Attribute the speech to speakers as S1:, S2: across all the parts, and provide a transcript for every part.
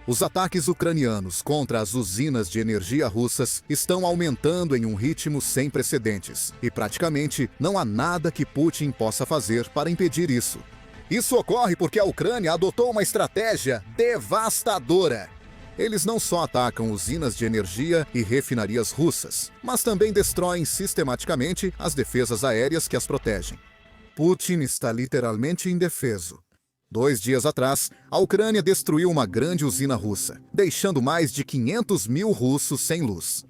S1: Os ataques ucranianos contra as usinas de energia russas estão aumentando em um ritmo sem precedentes, e praticamente não há nada que Putin possa fazer para impedir isso. Isso ocorre porque a Ucrânia adotou uma estratégia devastadora. Eles não só atacam usinas de energia e refinarias russas, mas também destroem sistematicamente as defesas aéreas que as protegem. Putin está literalmente indefeso. 2 dias atrás, a Ucrânia destruiu uma grande usina russa, deixando mais de 500 mil russos sem luz.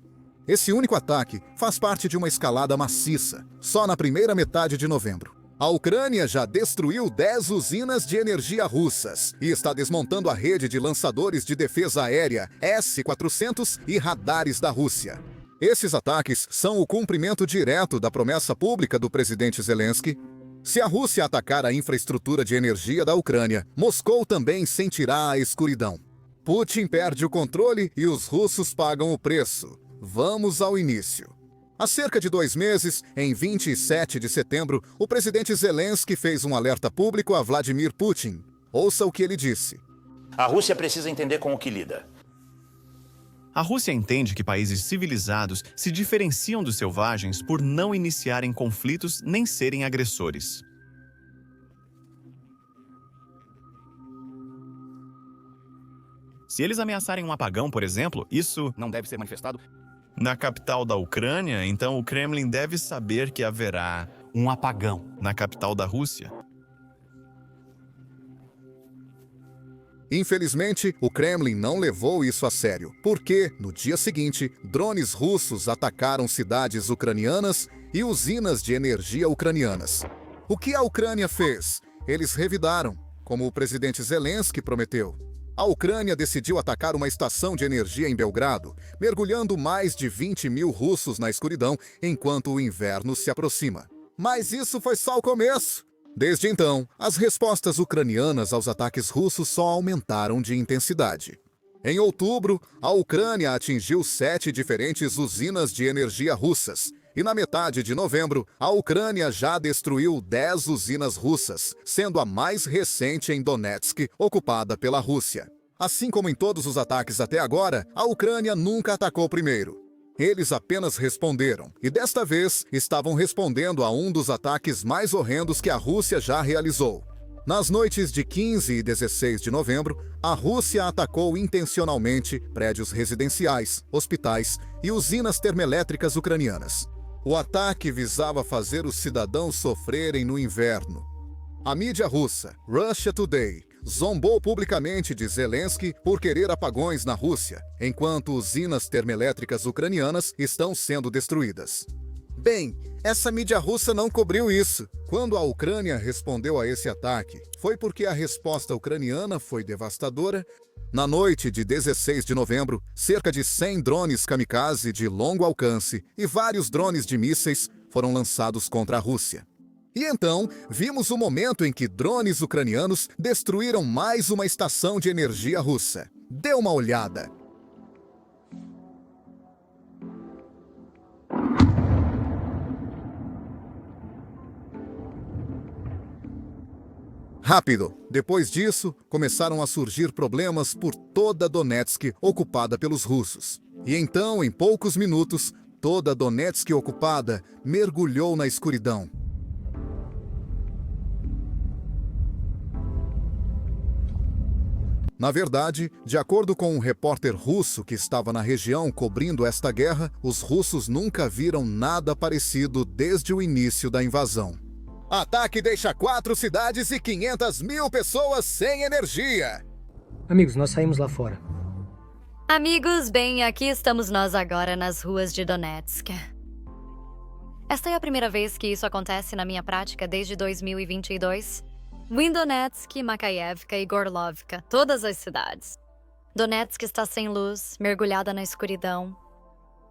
S1: Esse único ataque faz parte de uma escalada maciça, só na primeira metade de novembro. A Ucrânia já destruiu 10 usinas de energia russas e está desmontando a rede de lançadores de defesa aérea S-400 e radares da Rússia. Esses ataques são o cumprimento direto da promessa pública do presidente Zelensky. Se a Rússia atacar a infraestrutura de energia da Ucrânia, Moscou também sentirá a escuridão. Putin perde o controle e os russos pagam o preço. Vamos ao início. Há cerca de 2 meses, em 27 de setembro, o presidente Zelensky fez um alerta público a Vladimir Putin. Ouça o que ele disse.
S2: A Rússia precisa entender com o que lida.
S3: A Rússia entende que países civilizados se diferenciam dos selvagens por não iniciarem conflitos nem serem agressores. Se eles ameaçarem um apagão, por exemplo, isso
S2: Não deve ser manifestado.
S3: na capital da Ucrânia, então o Kremlin deve saber que haverá
S2: Um apagão.
S3: na capital da Rússia.
S1: Infelizmente, o Kremlin não levou isso a sério, porque, no dia seguinte, drones russos atacaram cidades ucranianas e usinas de energia ucranianas. O que a Ucrânia fez? Eles revidaram, como o presidente Zelensky prometeu. A Ucrânia decidiu atacar uma estação de energia em Belgrado, mergulhando mais de 20 mil russos na escuridão enquanto o inverno se aproxima. Mas isso foi só o começo. Desde então, as respostas ucranianas aos ataques russos só aumentaram de intensidade. Em outubro, a Ucrânia atingiu 7 diferentes usinas de energia russas. E na metade de novembro, a Ucrânia já destruiu 10 usinas russas, sendo a mais recente em Donetsk, ocupada pela Rússia. Assim como em todos os ataques até agora, a Ucrânia nunca atacou primeiro. Eles apenas responderam, e desta vez estavam respondendo a um dos ataques mais horrendos que a Rússia já realizou. Nas noites de 15 e 16 de novembro, a Rússia atacou intencionalmente prédios residenciais, hospitais e usinas termoelétricas ucranianas. O ataque visava fazer os cidadãos sofrerem no inverno. A mídia russa, Russia Today, zombou publicamente de Zelensky por querer apagões na Rússia, enquanto usinas termoelétricas ucranianas estão sendo destruídas. Bem, essa mídia russa não cobriu isso. Quando a Ucrânia respondeu a esse ataque, foi porque a resposta ucraniana foi devastadora. Na noite de 16 de novembro, cerca de 100 drones kamikaze de longo alcance e vários drones de mísseis foram lançados contra a Rússia. E então, vimos o momento em que drones ucranianos destruíram mais uma estação de energia russa. Dê uma olhada. Rápido! Depois disso, começaram a surgir problemas por toda Donetsk ocupada pelos russos. E então, em poucos minutos, toda Donetsk ocupada mergulhou na escuridão. Na verdade, de acordo com um repórter russo que estava na região cobrindo esta guerra, os russos nunca viram nada parecido desde o início da invasão. Ataque deixa 4 cidades e 500 mil pessoas sem energia.
S4: Amigos, nós saímos lá fora.
S5: Amigos, bem, aqui estamos nós agora nas ruas de Donetsk. Esta é a primeira vez que isso acontece na minha prática desde 2022. Em Donetsk, Makayevka e Gorlovka, todas as cidades. Donetsk está sem luz, mergulhada na escuridão.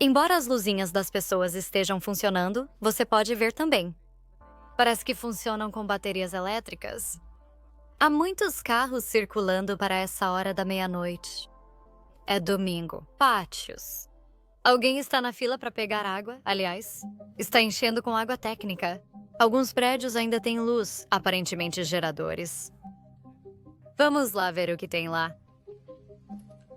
S5: Embora as luzinhas das pessoas estejam funcionando, você pode ver também. Parece que funcionam com baterias elétricas. Há muitos carros circulando para essa hora da meia-noite. É domingo. Pátios. Alguém está na fila para pegar água, aliás, está enchendo com água técnica. Alguns prédios ainda têm luz, aparentemente geradores. Vamos lá ver o que tem lá.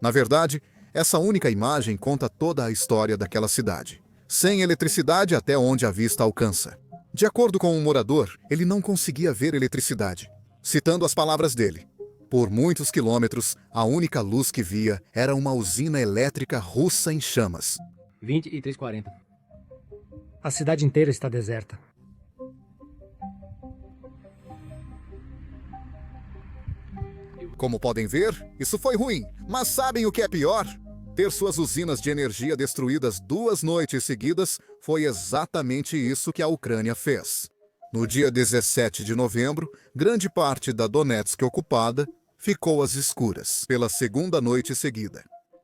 S1: Na verdade, essa única imagem conta toda a história daquela cidade. Sem eletricidade até onde a vista alcança. De acordo com um morador, ele não conseguia ver eletricidade. Citando as palavras dele, por muitos quilômetros, a única luz que via era uma usina elétrica russa em chamas.
S4: 20 e 3:40. A cidade inteira está deserta.
S1: Como podem ver, isso foi ruim. Mas sabem o que é pior? Ter suas usinas de energia destruídas 2 noites seguidas foi exatamente isso que a Ucrânia fez. No dia 17 de novembro, grande parte da Donetsk ocupada ficou às escuras pela 2ª noite seguida.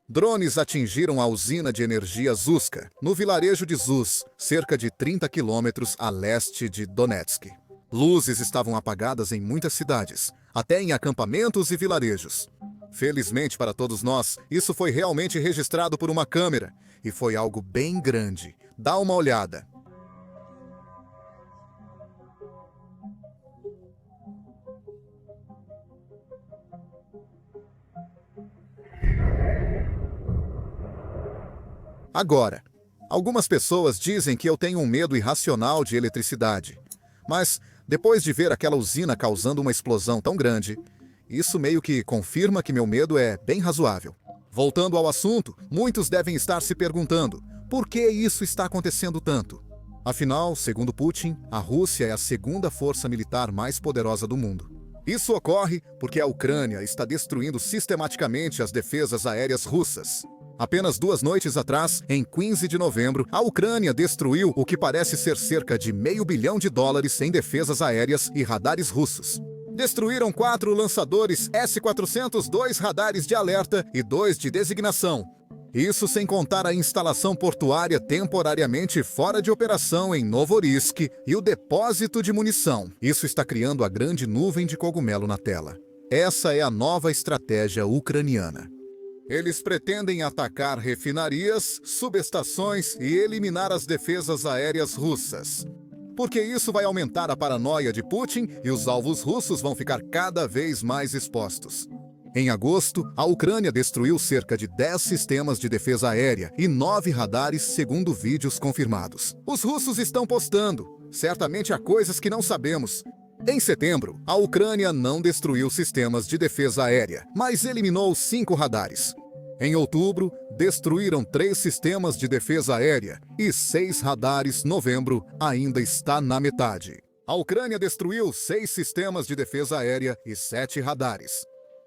S1: Drones atingiram a usina de energia Zuzka, no vilarejo de Zuz, cerca de 30 quilômetros a leste de Donetsk. Luzes estavam apagadas em muitas cidades, até em acampamentos e vilarejos. Felizmente para todos nós, isso foi realmente registrado por uma câmera, e foi algo bem grande. Dá uma olhada. Agora, algumas pessoas dizem que eu tenho um medo irracional de eletricidade. Mas, depois de ver aquela usina causando uma explosão tão grande, isso meio que confirma que meu medo é bem razoável. Voltando ao assunto, muitos devem estar se perguntando por que isso está acontecendo tanto. Afinal, segundo Putin, a Rússia é a 2ª força militar mais poderosa do mundo. Isso ocorre porque a Ucrânia está destruindo sistematicamente as defesas aéreas russas. Apenas 2 noites atrás, em 15 de novembro, a Ucrânia destruiu o que parece ser cerca de $500 milhão em defesas aéreas e radares russos. Destruíram 4 lançadores S-400, 2 radares de alerta e 2 de designação. Isso sem contar a instalação portuária temporariamente fora de operação em Novorossiysk e o depósito de munição. Isso está criando a grande nuvem de cogumelo na tela. Essa é a nova estratégia ucraniana. Eles pretendem atacar refinarias, subestações e eliminar as defesas aéreas russas. Porque isso vai aumentar a paranoia de Putin e os alvos russos vão ficar cada vez mais expostos. Em agosto, a Ucrânia destruiu cerca de 10 sistemas de defesa aérea e 9 radares, segundo vídeos confirmados. Os russos estão postando. Certamente há coisas que não sabemos. Em setembro, a Ucrânia não destruiu sistemas de defesa aérea, mas eliminou 5 radares. Em outubro, destruíram 3 sistemas de defesa aérea e 6 radares. Novembro ainda está na metade. A Ucrânia destruiu 6 sistemas de defesa aérea e 7 radares.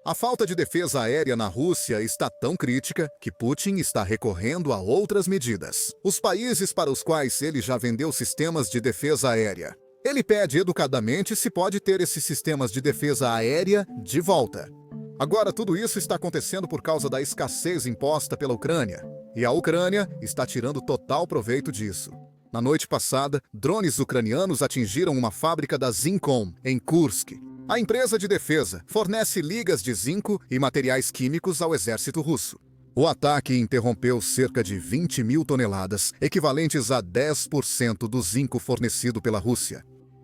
S1: A falta de defesa aérea na Rússia está tão crítica que Putin está recorrendo a outras medidas. Os países para os quais ele já vendeu sistemas de defesa aérea. Ele pede educadamente se pode ter esses sistemas de defesa aérea de volta. Agora, tudo isso está acontecendo por causa da escassez imposta pela Ucrânia. E a Ucrânia está tirando total proveito disso. Na noite passada, drones ucranianos atingiram uma fábrica da Zincom, em Kursk. A empresa de defesa fornece ligas de zinco e materiais químicos ao exército russo. O ataque interrompeu cerca de 20 mil toneladas, equivalentes a 10% do zinco fornecido pela Rússia.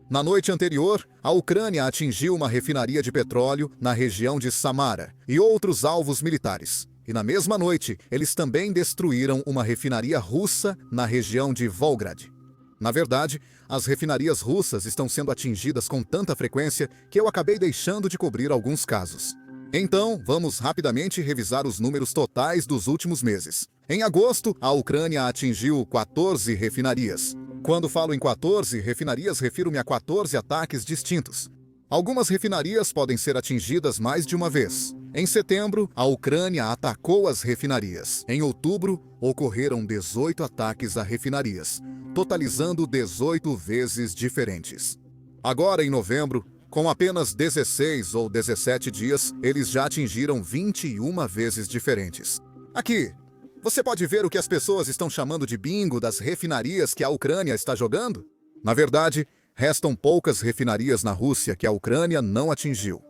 S1: Na noite anterior, a Ucrânia atingiu uma refinaria de petróleo na região de Samara e outros alvos militares. E na mesma noite, eles também destruíram uma refinaria russa na região de Volgograd. Na verdade, as refinarias russas estão sendo atingidas com tanta frequência que eu acabei deixando de cobrir alguns casos. Então, vamos rapidamente revisar os números totais dos últimos meses. Em agosto, a Ucrânia atingiu 14 refinarias. Quando falo em 14 refinarias, refiro-me a 14 ataques distintos. Algumas refinarias podem ser atingidas mais de uma vez. Em setembro, a Ucrânia atacou as refinarias. Em outubro, ocorreram 18 ataques a refinarias, totalizando 18 vezes diferentes. Agora, em novembro, com apenas 16 ou 17 dias, eles já atingiram 21 vezes diferentes. Aqui, você pode ver o que as pessoas estão chamando de bingo das refinarias que a Ucrânia está jogando? Na verdade, restam poucas refinarias na Rússia que a Ucrânia não atingiu.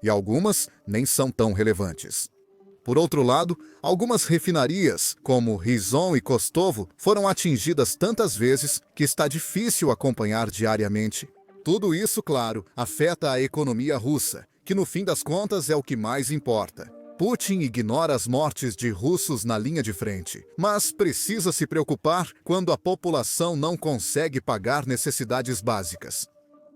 S1: E algumas nem são tão relevantes. Por outro lado, algumas refinarias, como Ryzon e Kostovo, foram atingidas tantas vezes que está difícil acompanhar diariamente. Tudo isso, claro, afeta a economia russa, que no fim das contas é o que mais importa. Putin ignora as mortes de russos na linha de frente, mas precisa se preocupar quando a população não consegue pagar necessidades básicas.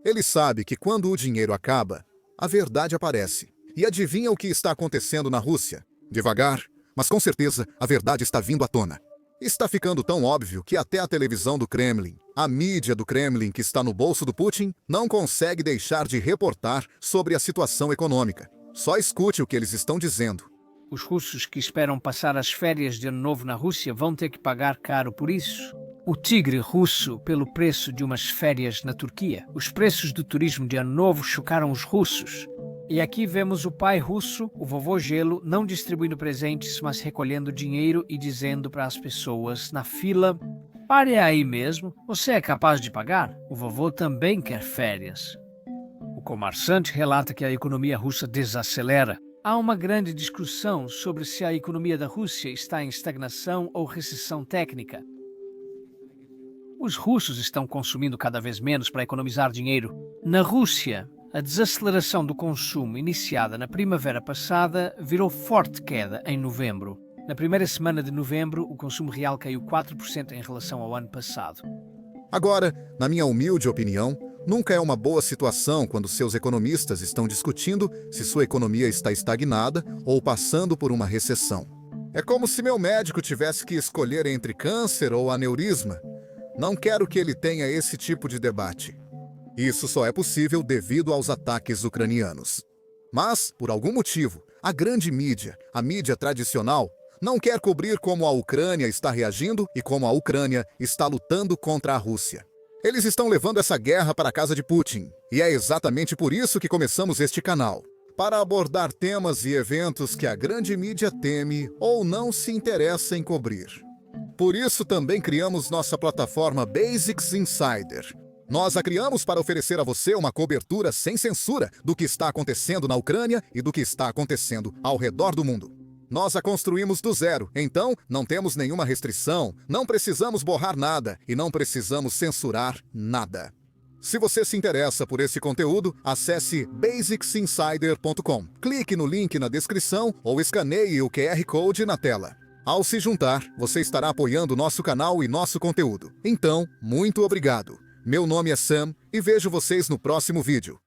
S1: Ele sabe que quando o dinheiro acaba, a verdade aparece. E adivinha o que está acontecendo na Rússia? Devagar, mas com certeza a verdade está vindo à tona. Está ficando tão óbvio que até a televisão do Kremlin, a mídia do Kremlin que está no bolso do Putin, não consegue deixar de reportar sobre a situação econômica. Só escute o que eles estão dizendo.
S6: Os russos que esperam passar as férias de Ano Novo na Rússia vão ter que pagar caro por isso. O tigre russo pelo preço de umas férias na Turquia. Os preços do turismo de Ano Novo chocaram os russos. E aqui vemos o pai russo, o vovô Gelo, não distribuindo presentes, mas recolhendo dinheiro e dizendo para as pessoas na fila: pare aí mesmo, você é capaz de pagar? O vovô também quer férias. O Kommersant relata que a economia russa desacelera. Há uma grande discussão sobre se a economia da Rússia está em estagnação ou recessão técnica. Os russos estão consumindo cada vez menos para economizar dinheiro. Na Rússia, a desaceleração do consumo iniciada na primavera passada virou forte queda em novembro. Na primeira semana de novembro, o consumo real caiu 4% em relação ao ano passado.
S1: Agora, na minha humilde opinião, nunca é uma boa situação quando seus economistas estão discutindo se sua economia está estagnada ou passando por uma recessão. É como se meu médico tivesse que escolher entre câncer ou aneurisma. Não quero que ele tenha esse tipo de debate. Isso só é possível devido aos ataques ucranianos. Mas, por algum motivo, a grande mídia, a mídia tradicional, não quer cobrir como a Ucrânia está reagindo e como a Ucrânia está lutando contra a Rússia. Eles estão levando essa guerra para a casa de Putin. E é exatamente por isso que começamos este canal. Para abordar temas e eventos que a grande mídia teme ou não se interessa em cobrir. Por isso também criamos nossa plataforma Basics Insider. Nós a criamos para oferecer a você uma cobertura sem censura do que está acontecendo na Ucrânia e do que está acontecendo ao redor do mundo. Nós a construímos do zero, então não temos nenhuma restrição, não precisamos borrar nada e não precisamos censurar nada. Se você se interessa por esse conteúdo, acesse basicsinsider.com. Clique no link na descrição ou escaneie o QR Code na tela. Ao se juntar, você estará apoiando nosso canal e nosso conteúdo. Então, muito obrigado. Meu nome é Sam e vejo vocês no próximo vídeo.